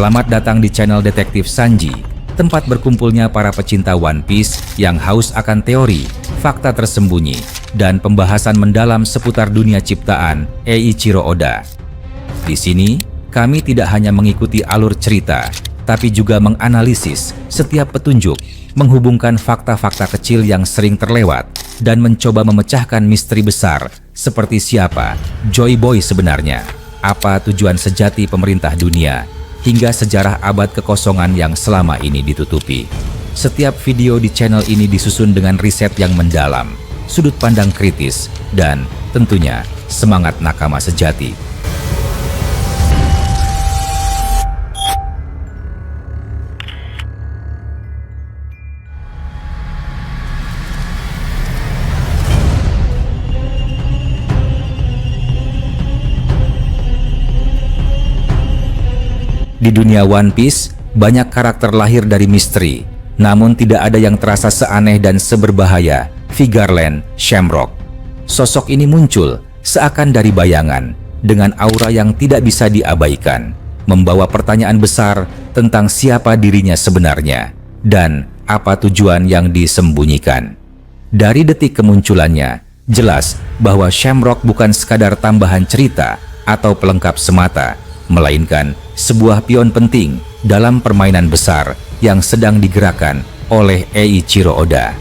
Selamat datang di channel Detektif Sanji, tempat berkumpulnya para pecinta One Piece yang haus akan teori, fakta tersembunyi, dan pembahasan mendalam seputar dunia ciptaan Eiichiro Oda. Di sini, kami tidak hanya mengikuti alur cerita, tapi juga menganalisis setiap petunjuk, menghubungkan fakta-fakta kecil yang sering terlewat, dan mencoba memecahkan misteri besar seperti siapa Joy Boy sebenarnya, apa tujuan sejati pemerintah dunia, hingga sejarah abad kekosongan yang selama ini ditutupi. Setiap video di channel ini disusun dengan riset yang mendalam, sudut pandang kritis, dan tentunya semangat nakama sejati. Di dunia One Piece, banyak karakter lahir dari misteri, namun tidak ada yang terasa seaneh dan seberbahaya Vigarland Shamrock. Sosok ini muncul seakan dari bayangan, dengan aura yang tidak bisa diabaikan, membawa pertanyaan besar tentang siapa dirinya sebenarnya, dan apa tujuan yang disembunyikan. Dari detik kemunculannya, jelas bahwa Shamrock bukan sekadar tambahan cerita atau pelengkap semata, melainkan sebuah pion penting dalam permainan besar yang sedang digerakkan oleh Eiichiro Oda.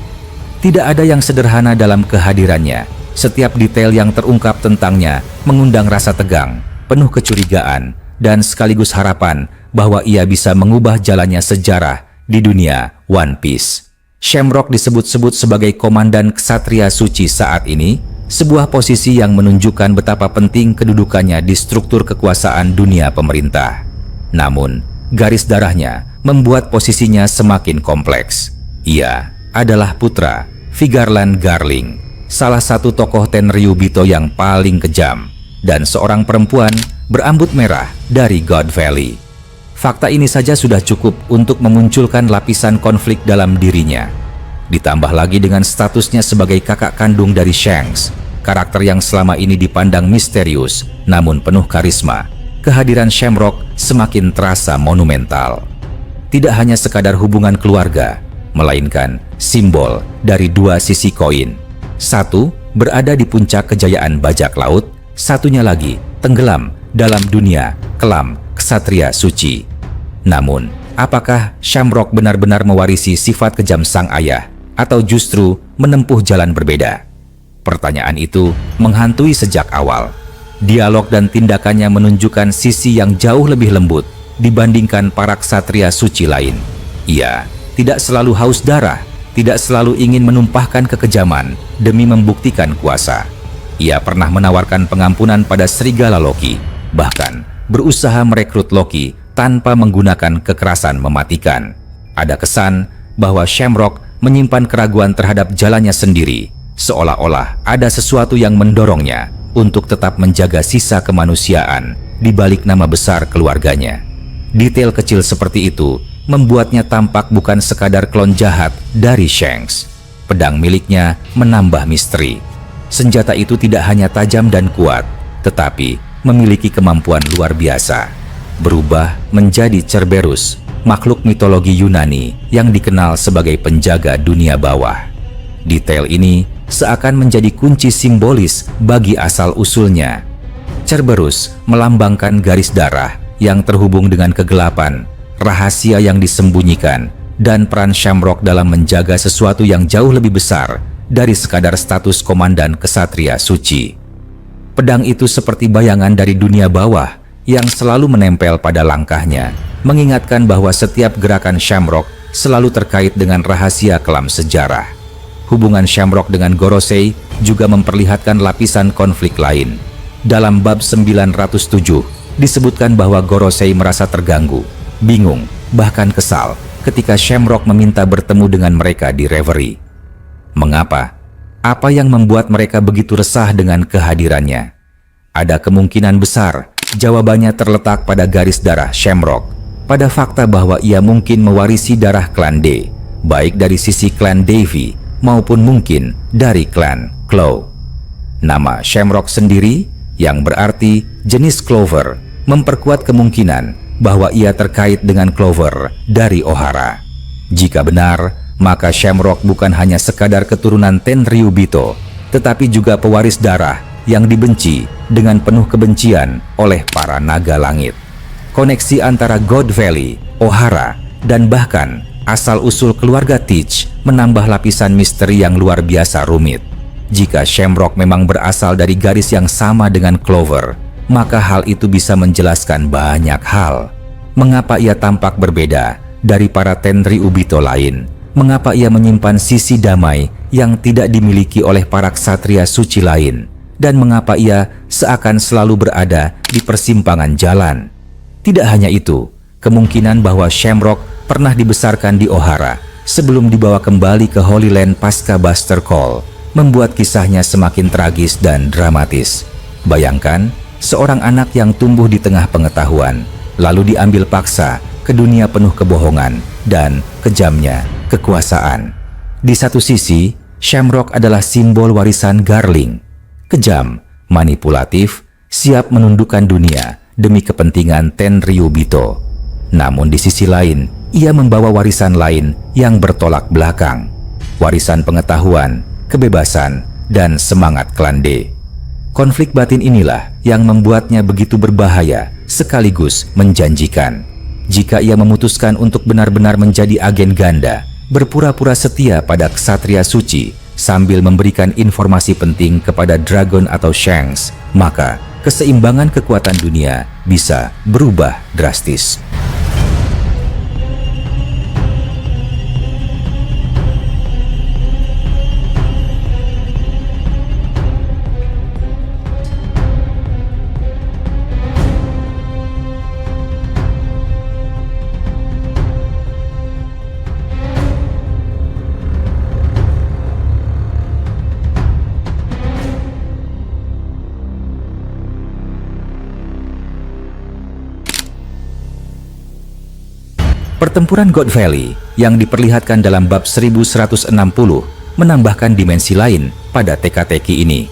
Tidak ada yang sederhana dalam kehadirannya. Setiap detail yang terungkap tentangnya mengundang rasa tegang, penuh kecurigaan, dan sekaligus harapan bahwa ia bisa mengubah jalannya sejarah di dunia One Piece. Shamrock disebut-sebut sebagai komandan ksatria suci saat ini, sebuah posisi yang menunjukkan betapa penting kedudukannya di struktur kekuasaan dunia pemerintah. Namun, garis darahnya membuat posisinya semakin kompleks. Ia adalah putra Vigarland Garling, salah satu tokoh Tenryubito yang paling kejam, dan seorang perempuan berambut merah dari God Valley. Fakta ini saja sudah cukup untuk memunculkan lapisan konflik dalam dirinya. Ditambah lagi dengan statusnya sebagai kakak kandung dari Shanks, karakter yang selama ini dipandang misterius namun penuh karisma. Kehadiran Shamrock semakin terasa monumental. Tidak hanya sekadar hubungan keluarga, melainkan simbol dari dua sisi koin. Satu berada di puncak kejayaan bajak laut, satunya lagi tenggelam dalam dunia kelam ksatria suci. Namun, apakah Shamrock benar-benar mewarisi sifat kejam sang ayah, atau justru menempuh jalan berbeda? Pertanyaan itu menghantui sejak awal. Dialog dan tindakannya menunjukkan sisi yang jauh lebih lembut dibandingkan para ksatria suci lain. Ia tidak selalu haus darah, tidak selalu ingin menumpahkan kekejaman demi membuktikan kuasa. Ia pernah menawarkan pengampunan pada serigala Loki, bahkan berusaha merekrut Loki tanpa menggunakan kekerasan mematikan. Ada kesan bahwa Shamrock menyimpan keraguan terhadap jalannya sendiri, seolah-olah ada sesuatu yang mendorongnya untuk tetap menjaga sisa kemanusiaan di balik nama besar keluarganya. Detail kecil seperti itu membuatnya tampak bukan sekadar klon jahat dari Shanks. Pedang miliknya menambah misteri. Senjata itu tidak hanya tajam dan kuat, tetapi memiliki kemampuan luar biasa. Berubah menjadi Cerberus, makhluk mitologi Yunani yang dikenal sebagai penjaga dunia bawah. Detail ini seakan menjadi kunci simbolis bagi asal-usulnya. Cerberus melambangkan garis darah yang terhubung dengan kegelapan, rahasia yang disembunyikan, dan peran Shamrock dalam menjaga sesuatu yang jauh lebih besar dari sekadar status komandan ksatria suci. Pedang itu seperti bayangan dari dunia bawah yang selalu menempel pada langkahnya, mengingatkan bahwa setiap gerakan Shamrock selalu terkait dengan rahasia kelam sejarah. Hubungan Shamrock dengan Gorosei juga memperlihatkan lapisan konflik lain. Dalam bab 907, disebutkan bahwa Gorosei merasa terganggu, bingung, bahkan kesal ketika Shamrock meminta bertemu dengan mereka di Reverie. Mengapa? Apa yang membuat mereka begitu resah dengan kehadirannya? Ada kemungkinan besar jawabannya terletak pada garis darah Shamrock, pada fakta bahwa ia mungkin mewarisi darah klan D, baik dari sisi klan Davy maupun mungkin dari klan Claw. Nama Shamrock sendiri, yang berarti jenis clover, memperkuat kemungkinan bahwa ia terkait dengan Clover dari O'Hara. Jika benar, maka Shamrock bukan hanya sekadar keturunan Tenryubito, tetapi juga pewaris darah yang dibenci dengan penuh kebencian oleh para naga langit. Koneksi antara God Valley, O'Hara, dan bahkan asal-usul keluarga Teach menambah lapisan misteri yang luar biasa rumit. Jika Shamrock memang berasal dari garis yang sama dengan Clover, maka hal itu bisa menjelaskan banyak hal. Mengapa ia tampak berbeda dari para Tenryubito lain? Mengapa ia menyimpan sisi damai yang tidak dimiliki oleh para ksatria suci lain? Dan mengapa ia seakan selalu berada di persimpangan jalan? Tidak hanya itu, kemungkinan bahwa Shamrock pernah dibesarkan di O'Hara sebelum dibawa kembali ke Holy Land pasca Buster Call membuat kisahnya semakin tragis dan dramatis. Bayangkan, seorang anak yang tumbuh di tengah pengetahuan, lalu diambil paksa ke dunia penuh kebohongan dan kejamnya kekuasaan. Di satu sisi, Shamrock adalah simbol warisan Garling, kejam, manipulatif, siap menundukkan dunia demi kepentingan Tenryubito. Namun di sisi lain, ia membawa warisan lain yang bertolak belakang, warisan pengetahuan, kebebasan, dan semangat klan D. Konflik batin inilah yang membuatnya begitu berbahaya sekaligus menjanjikan. Jika ia memutuskan untuk benar-benar menjadi agen ganda, berpura-pura setia pada ksatria suci sambil memberikan informasi penting kepada Dragon atau Shanks, maka keseimbangan kekuatan dunia bisa berubah drastis. Pertempuran God Valley yang diperlihatkan dalam bab 1160 menambahkan dimensi lain pada teka-teki ini.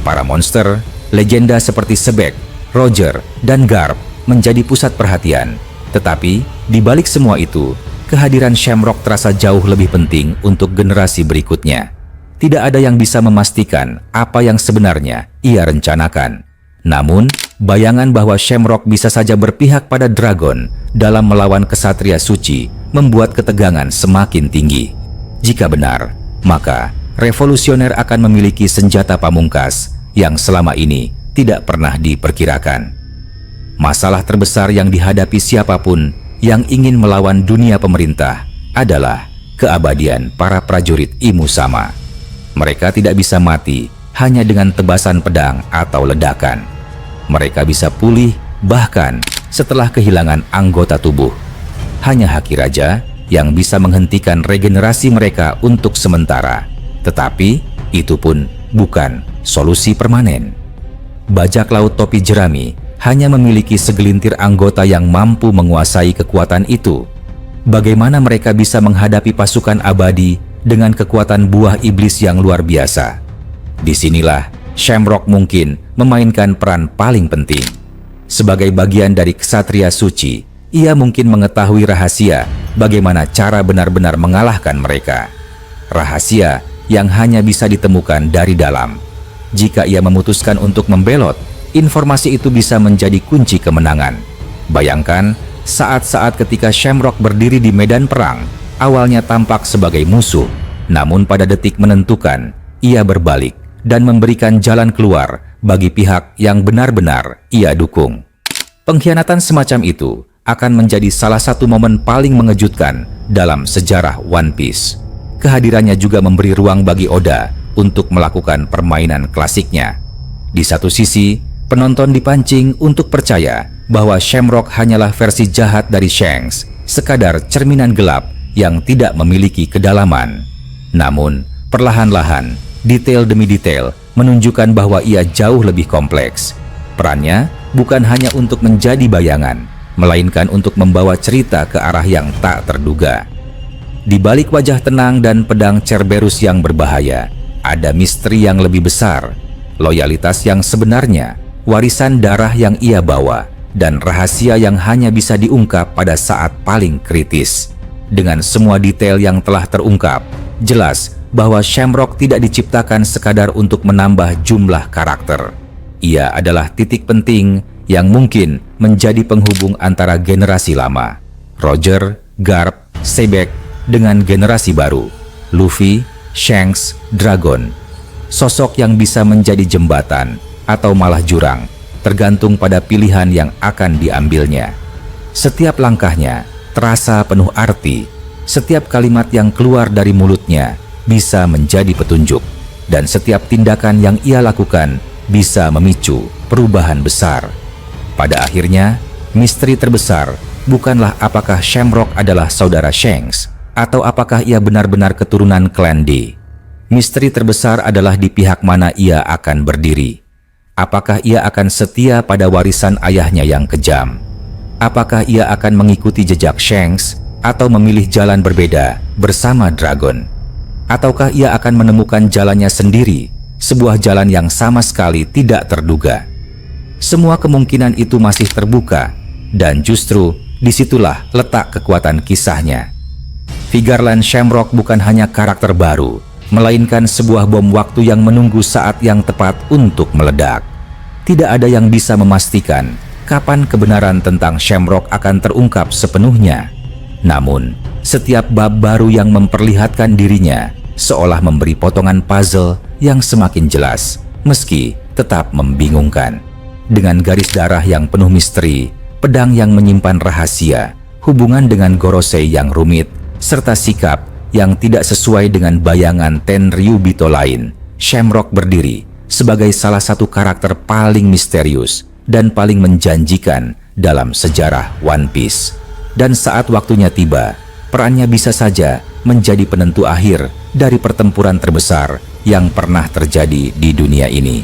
Para monster, legenda seperti Sebek, Roger, dan Garp menjadi pusat perhatian. Tetapi, di balik semua itu, kehadiran Shamrock terasa jauh lebih penting untuk generasi berikutnya. Tidak ada yang bisa memastikan apa yang sebenarnya ia rencanakan. Namun, bayangan bahwa Shamrock bisa saja berpihak pada Dragon dalam melawan kesatria suci membuat ketegangan semakin tinggi. Jika benar, maka revolusioner akan memiliki senjata pamungkas yang selama ini tidak pernah diperkirakan. Masalah terbesar yang dihadapi siapapun yang ingin melawan dunia pemerintah adalah keabadian para prajurit Imu Sama. Mereka tidak bisa mati hanya dengan tebasan pedang atau ledakan. Mereka bisa pulih bahkan setelah kehilangan anggota tubuh. Hanya Haki Raja yang bisa menghentikan regenerasi mereka untuk sementara. Tetapi itu pun bukan solusi permanen. Bajak laut topi jerami hanya memiliki segelintir anggota yang mampu menguasai kekuatan itu. Bagaimana mereka bisa menghadapi pasukan abadi dengan kekuatan buah iblis yang luar biasa? Disinilah Shamrock mungkin memainkan peran paling penting. Sebagai bagian dari ksatria suci, ia mungkin mengetahui rahasia bagaimana cara benar-benar mengalahkan mereka. Rahasia yang hanya bisa ditemukan dari dalam. Jika ia memutuskan untuk membelot, informasi itu bisa menjadi kunci kemenangan. Bayangkan, saat-saat ketika Shamrock berdiri di medan perang, awalnya tampak sebagai musuh, namun pada detik menentukan, ia berbalik dan memberikan jalan keluar bagi pihak yang benar-benar ia dukung. Pengkhianatan semacam itu akan menjadi salah satu momen paling mengejutkan dalam sejarah One Piece. Kehadirannya juga memberi ruang bagi Oda untuk melakukan permainan klasiknya. Di satu sisi, penonton dipancing untuk percaya bahwa Shamrock hanyalah versi jahat dari Shanks, sekadar cerminan gelap yang tidak memiliki kedalaman. Namun, perlahan-lahan, detail demi detail menunjukkan bahwa ia jauh lebih kompleks. Perannya bukan hanya untuk menjadi bayangan, melainkan untuk membawa cerita ke arah yang tak terduga. Di balik wajah tenang dan pedang Cerberus yang berbahaya, ada misteri yang lebih besar, loyalitas yang sebenarnya, warisan darah yang ia bawa, dan rahasia yang hanya bisa diungkap pada saat paling kritis. Dengan semua detail yang telah terungkap, jelas bahwa Shamrock tidak diciptakan sekadar untuk menambah jumlah karakter. Ia adalah titik penting yang mungkin menjadi penghubung antara generasi lama, Roger, Garp, Sebek, dengan generasi baru, Luffy, Shanks, Dragon. Sosok yang bisa menjadi jembatan atau malah jurang, tergantung pada pilihan yang akan diambilnya. Setiap langkahnya terasa penuh arti, setiap kalimat yang keluar dari mulutnya bisa menjadi petunjuk, dan setiap tindakan yang ia lakukan bisa memicu perubahan besar. Pada akhirnya, misteri terbesar bukanlah apakah Shamrock adalah saudara Shanks atau apakah ia benar-benar keturunan klan D. Misteri terbesar adalah di pihak mana ia akan berdiri. Apakah ia akan setia pada warisan ayahnya yang kejam? Apakah ia akan mengikuti jejak Shanks atau memilih jalan berbeda bersama Dragon? Ataukah ia akan menemukan jalannya sendiri, sebuah jalan yang sama sekali tidak terduga? Semua kemungkinan itu masih terbuka, dan justru disitulah letak kekuatan kisahnya. Vigarland Shamrock bukan hanya karakter baru, melainkan sebuah bom waktu yang menunggu saat yang tepat untuk meledak. Tidak ada yang bisa memastikan kapan kebenaran tentang Shamrock akan terungkap sepenuhnya. Namun, setiap bab baru yang memperlihatkan dirinya seolah memberi potongan puzzle yang semakin jelas, meski tetap membingungkan. Dengan garis darah yang penuh misteri, pedang yang menyimpan rahasia, hubungan dengan Gorosei yang rumit, serta sikap yang tidak sesuai dengan bayangan Tenryubito lain, Shamrock berdiri sebagai salah satu karakter paling misterius dan paling menjanjikan dalam sejarah One Piece. Dan saat waktunya tiba, perannya bisa saja menjadi penentu akhir dari pertempuran terbesar yang pernah terjadi di dunia ini.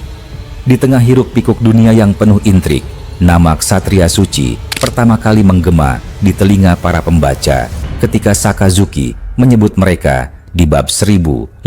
Di tengah hiruk-pikuk dunia yang penuh intrik, nama Ksatria Suci pertama kali menggema di telinga para pembaca ketika Sakazuki menyebut mereka di bab 1054.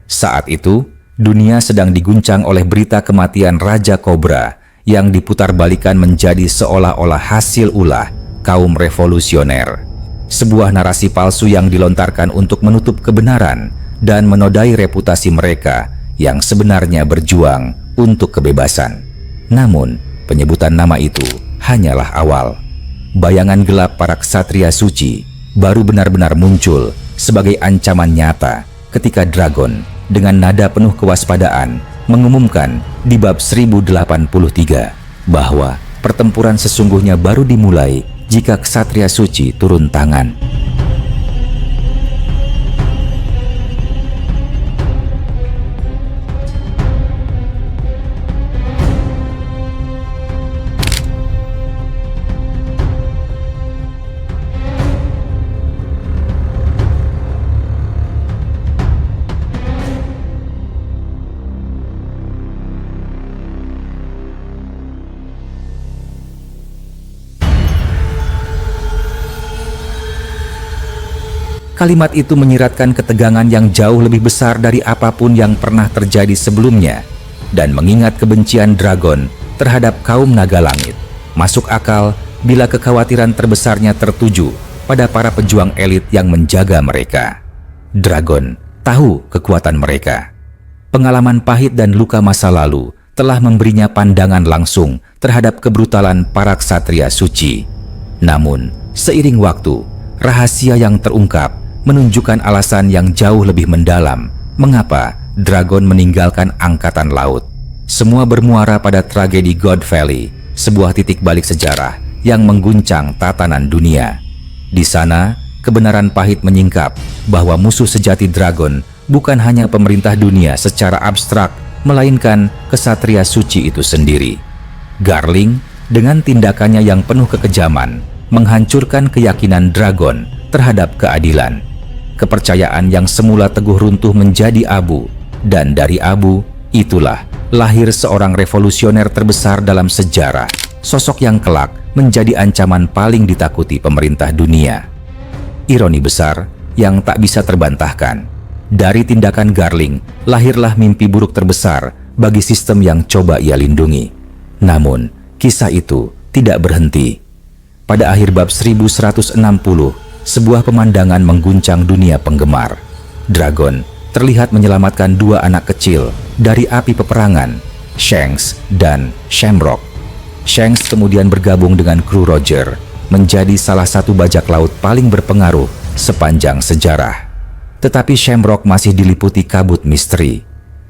Saat itu, dunia sedang diguncang oleh berita kematian Raja Cobra yang diputarbalikkan menjadi seolah-olah hasil ulah kaum revolusioner. Sebuah narasi palsu yang dilontarkan untuk menutup kebenaran dan menodai reputasi mereka yang sebenarnya berjuang untuk kebebasan. Namun, penyebutan nama itu hanyalah awal. Bayangan gelap para ksatria suci baru benar-benar muncul sebagai ancaman nyata ketika Dragon dengan nada penuh kewaspadaan mengumumkan di bab 1083 bahwa pertempuran sesungguhnya baru dimulai jika ksatria suci turun tangan. Kalimat itu menyiratkan ketegangan yang jauh lebih besar dari apapun yang pernah terjadi sebelumnya, dan mengingat kebencian Dragon terhadap kaum naga langit. Masuk akal bila kekhawatiran terbesarnya tertuju pada para pejuang elit yang menjaga mereka. Dragon tahu kekuatan mereka. Pengalaman pahit dan luka masa lalu telah memberinya pandangan langsung terhadap kebrutalan para ksatria suci. Namun, seiring waktu, rahasia yang terungkap menunjukkan alasan yang jauh lebih mendalam mengapa Dragon meninggalkan angkatan laut. Semua bermuara pada tragedi God Valley, sebuah titik balik sejarah yang mengguncang tatanan dunia. Di sana, kebenaran pahit menyingkap bahwa musuh sejati Dragon bukan hanya pemerintah dunia secara abstrak, melainkan kesatria suci itu sendiri. Garling, dengan tindakannya yang penuh kekejaman, menghancurkan keyakinan Dragon terhadap keadilan. Kepercayaan yang semula teguh runtuh menjadi abu, dan dari abu itulah lahir seorang revolusioner terbesar dalam sejarah, sosok yang kelak menjadi ancaman paling ditakuti pemerintah dunia. Ironi besar yang tak bisa terbantahkan. Dari tindakan Garling, lahirlah mimpi buruk terbesar bagi sistem yang coba ia lindungi. Namun, kisah itu tidak berhenti. Pada akhir bab 1160, sebuah pemandangan mengguncang dunia penggemar. Dragon terlihat menyelamatkan dua anak kecil dari api peperangan, Shanks dan Shamrock. Shanks kemudian bergabung dengan kru Roger, menjadi salah satu bajak laut paling berpengaruh sepanjang sejarah. Tetapi Shamrock masih diliputi kabut misteri.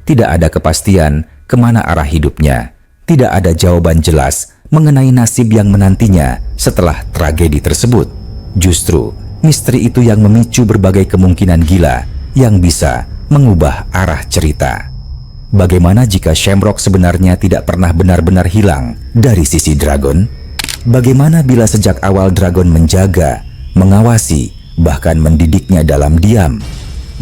Tidak ada kepastian kemana arah hidupnya. Tidak ada jawaban jelas mengenai nasib yang menantinya setelah tragedi tersebut. Justru, misteri itu yang memicu berbagai kemungkinan gila yang bisa mengubah arah cerita. Bagaimana jika Shamrock sebenarnya tidak pernah benar-benar hilang dari sisi Dragon? Bagaimana bila sejak awal Dragon menjaga, mengawasi, bahkan mendidiknya dalam diam?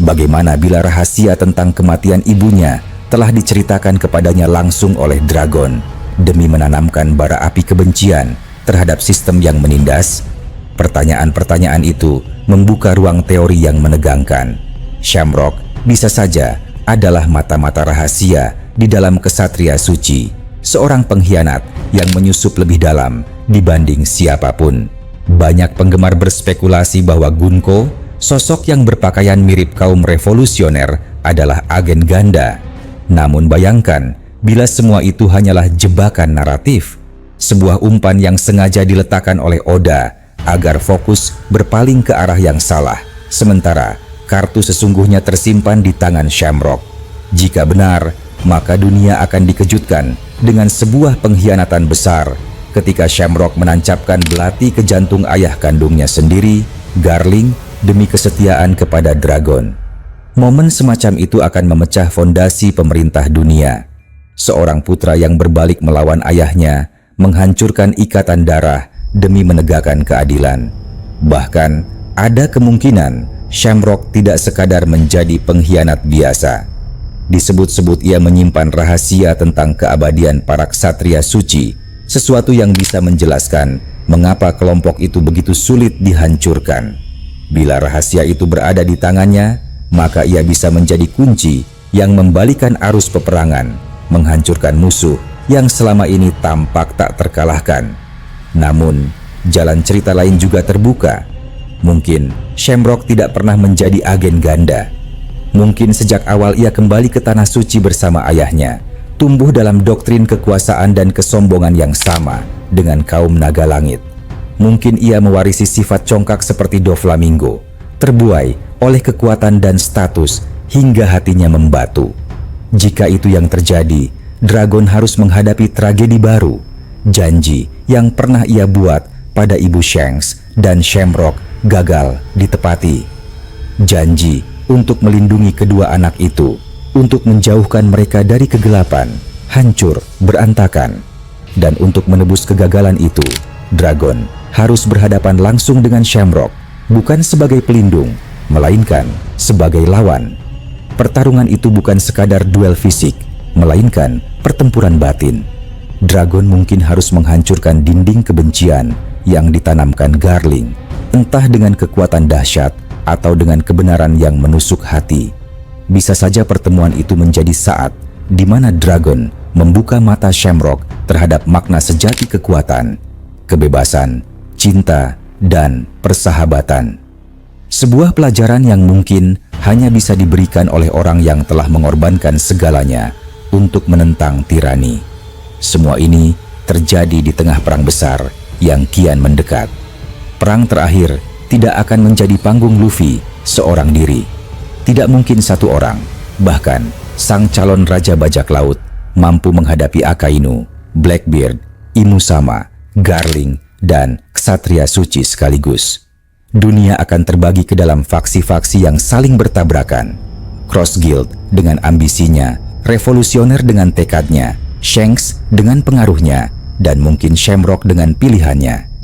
Bagaimana bila rahasia tentang kematian ibunya telah diceritakan kepadanya langsung oleh Dragon demi menanamkan bara api kebencian terhadap sistem yang menindas? Pertanyaan-pertanyaan itu membuka ruang teori yang menegangkan. Shamrock bisa saja adalah mata-mata rahasia di dalam kesatria suci, seorang pengkhianat yang menyusup lebih dalam dibanding siapapun. Banyak penggemar berspekulasi bahwa Gunko, sosok yang berpakaian mirip kaum revolusioner, adalah agen ganda. Namun bayangkan, bila semua itu hanyalah jebakan naratif, sebuah umpan yang sengaja diletakkan oleh Oda agar fokus berpaling ke arah yang salah, sementara kartu sesungguhnya tersimpan di tangan Shamrock. Jika benar, maka dunia akan dikejutkan dengan sebuah pengkhianatan besar ketika Shamrock menancapkan belati ke jantung ayah kandungnya sendiri, Garling, demi kesetiaan kepada Dragon. Momen semacam itu akan memecah fondasi pemerintah dunia. Seorang putra yang berbalik melawan ayahnya, menghancurkan ikatan darah demi menegakkan keadilan. Bahkan, ada kemungkinan Shamrock tidak sekadar menjadi pengkhianat biasa. Disebut-sebut ia menyimpan rahasia tentang keabadian para ksatria suci, sesuatu yang bisa menjelaskan mengapa kelompok itu begitu sulit dihancurkan. Bila rahasia itu berada di tangannya, maka ia bisa menjadi kunci yang membalikan arus peperangan, menghancurkan musuh yang selama ini tampak tak terkalahkan. Namun, jalan cerita lain juga terbuka. Mungkin Shamrock tidak pernah menjadi agen ganda. Mungkin sejak awal ia kembali ke tanah suci bersama ayahnya, tumbuh dalam doktrin kekuasaan dan kesombongan yang sama dengan kaum naga langit. Mungkin ia mewarisi sifat congkak seperti Doflamingo, terbuai oleh kekuatan dan status hingga hatinya membatu. Jika itu yang terjadi, Dragon harus menghadapi tragedi baru. Janji yang pernah ia buat pada ibu Shanks dan Shamrock gagal ditepati. Janji untuk melindungi kedua anak itu, untuk menjauhkan mereka dari kegelapan, hancur, berantakan. Dan untuk menebus kegagalan itu, Dragon harus berhadapan langsung dengan Shamrock, bukan sebagai pelindung, melainkan sebagai lawan. Pertarungan itu bukan sekadar duel fisik, melainkan pertempuran batin. Dragon mungkin harus menghancurkan dinding kebencian yang ditanamkan Garling, entah dengan kekuatan dahsyat atau dengan kebenaran yang menusuk hati. Bisa saja pertemuan itu menjadi saat di mana Dragon membuka mata Shamrock terhadap makna sejati kekuatan, kebebasan, cinta, dan persahabatan. Sebuah pelajaran yang mungkin hanya bisa diberikan oleh orang yang telah mengorbankan segalanya untuk menentang tirani. Semua ini terjadi di tengah perang besar yang kian mendekat. Perang terakhir tidak akan menjadi panggung Luffy seorang diri. Tidak mungkin satu orang, bahkan sang calon raja bajak laut, mampu menghadapi Akainu, Blackbeard, Imusama, Garling, dan ksatria suci sekaligus. Dunia akan terbagi ke dalam faksi-faksi yang saling bertabrakan. Cross Guild dengan ambisinya, revolusioner dengan tekadnya, Shanks dengan pengaruhnya, dan mungkin Shamrock dengan pilihannya.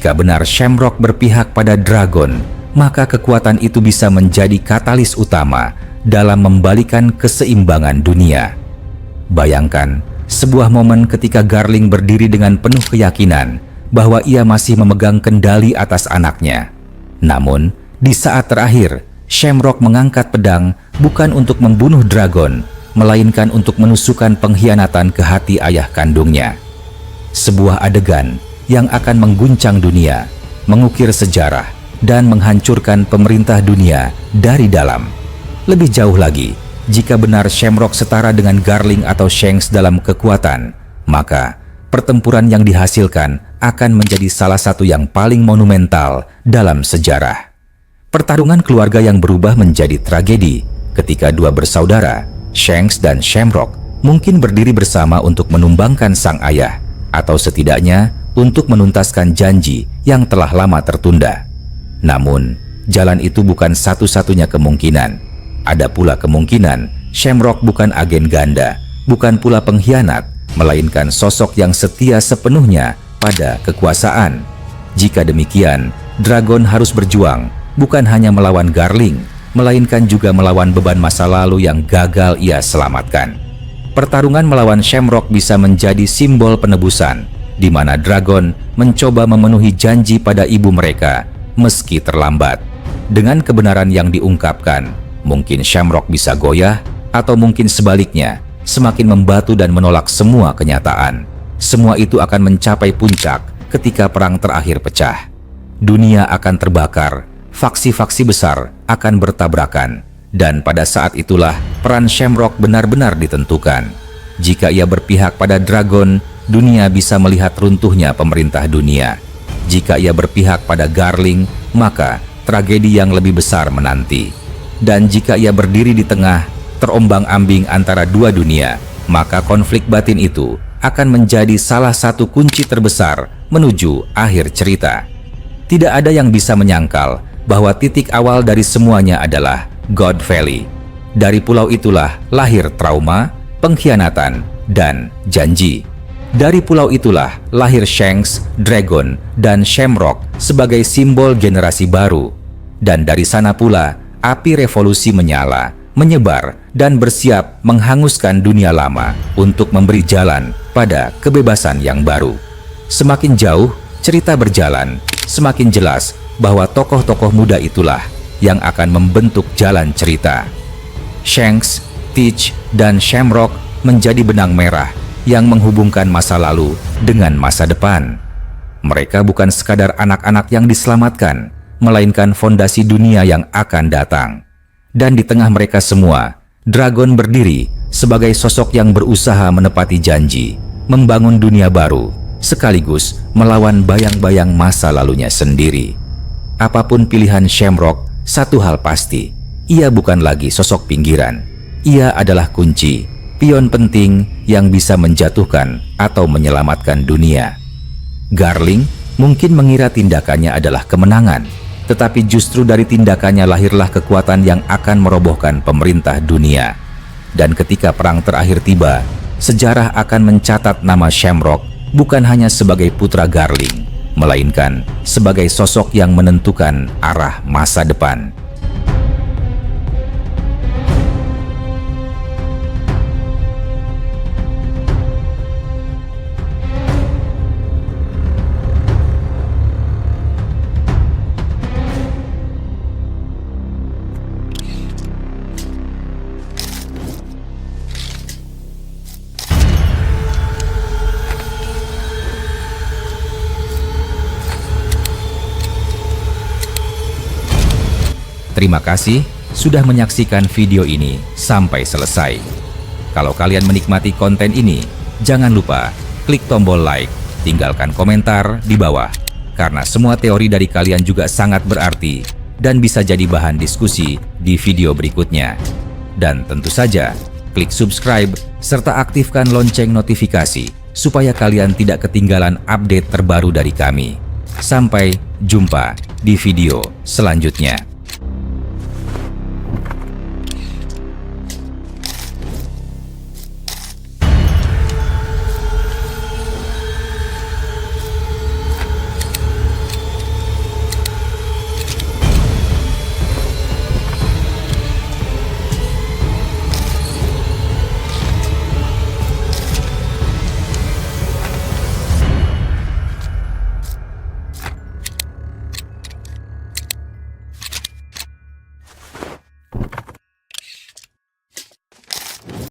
Jika benar Shamrock berpihak pada Dragon, maka kekuatan itu bisa menjadi katalis utama dalam membalikan keseimbangan dunia. Bayangkan sebuah momen ketika Garling berdiri dengan penuh keyakinan bahwa ia masih memegang kendali atas anaknya. Namun, di saat terakhir, Shamrock mengangkat pedang bukan untuk membunuh Dragon, melainkan untuk menusukkan pengkhianatan ke hati ayah kandungnya. Sebuah adegan yang akan mengguncang dunia, mengukir sejarah, dan menghancurkan pemerintah dunia dari dalam. Lebih jauh lagi, jika benar Shamrock setara dengan Garling atau Shanks dalam kekuatan, maka pertempuran yang dihasilkan akan menjadi salah satu yang paling monumental dalam sejarah. Pertarungan keluarga yang berubah menjadi tragedi ketika dua bersaudara, Shanks dan Shamrock, mungkin berdiri bersama untuk menumbangkan sang ayah, atau setidaknya untuk menuntaskan janji yang telah lama tertunda. Namun, jalan itu bukan satu-satunya kemungkinan. Ada pula kemungkinan Shamrock bukan agen ganda, bukan pula pengkhianat, melainkan sosok yang setia sepenuhnya pada kekuasaan. Jika demikian, Dragon harus berjuang bukan hanya melawan Garling, melainkan juga melawan beban masa lalu yang gagal ia selamatkan. Pertarungan melawan Shamrock bisa menjadi simbol penebusan, di mana Dragon mencoba memenuhi janji pada ibu mereka meski terlambat. Dengan kebenaran yang diungkapkan, mungkin Shamrock bisa goyah, atau mungkin sebaliknya, semakin membatu dan menolak semua kenyataan. Semua itu akan mencapai puncak ketika perang terakhir pecah. Dunia akan terbakar, faksi-faksi besar akan bertabrakan, dan pada saat itulah peran Shamrock benar-benar ditentukan. Jika ia berpihak pada Dragon, dunia bisa melihat runtuhnya pemerintah dunia. Jika ia berpihak pada Garling, maka tragedi yang lebih besar menanti. Dan jika ia berdiri di tengah, terombang-ambing antara dua dunia, maka konflik batin itu akan menjadi salah satu kunci terbesar menuju akhir cerita. Tidak ada yang bisa menyangkal bahwa titik awal dari semuanya adalah God Valley. Dari pulau itulah lahir trauma, pengkhianatan, dan janji. Dari pulau itulah lahir Shanks, Dragon, dan Shamrock sebagai simbol generasi baru. Dan dari sana pula, api revolusi menyala, menyebar, dan bersiap menghanguskan dunia lama untuk memberi jalan pada kebebasan yang baru. Semakin jauh cerita berjalan, semakin jelas bahwa tokoh-tokoh muda itulah yang akan membentuk jalan cerita. Shanks, Teach, dan Shamrock menjadi benang merah yang menghubungkan masa lalu dengan masa depan. Mereka bukan sekadar anak-anak yang diselamatkan, melainkan fondasi dunia yang akan datang. Dan di tengah mereka semua, Dragon berdiri sebagai sosok yang berusaha menepati janji, membangun dunia baru, sekaligus melawan bayang-bayang masa lalunya sendiri. Apapun pilihan Shamrock, satu hal pasti, ia bukan lagi sosok pinggiran. Ia adalah kunci, pion penting yang bisa menjatuhkan atau menyelamatkan dunia. Garling mungkin mengira tindakannya adalah kemenangan, tetapi justru dari tindakannya lahirlah kekuatan yang akan merobohkan pemerintah dunia. Dan ketika perang terakhir tiba, sejarah akan mencatat nama Shamrock bukan hanya sebagai putra Garling, melainkan sebagai sosok yang menentukan arah masa depan. Terima kasih sudah menyaksikan video ini sampai selesai. Kalau kalian menikmati konten ini, jangan lupa klik tombol like, tinggalkan komentar di bawah, karena semua teori dari kalian juga sangat berarti dan bisa jadi bahan diskusi di video berikutnya. Dan tentu saja, klik subscribe serta aktifkan lonceng notifikasi supaya kalian tidak ketinggalan update terbaru dari kami. Sampai jumpa di video selanjutnya.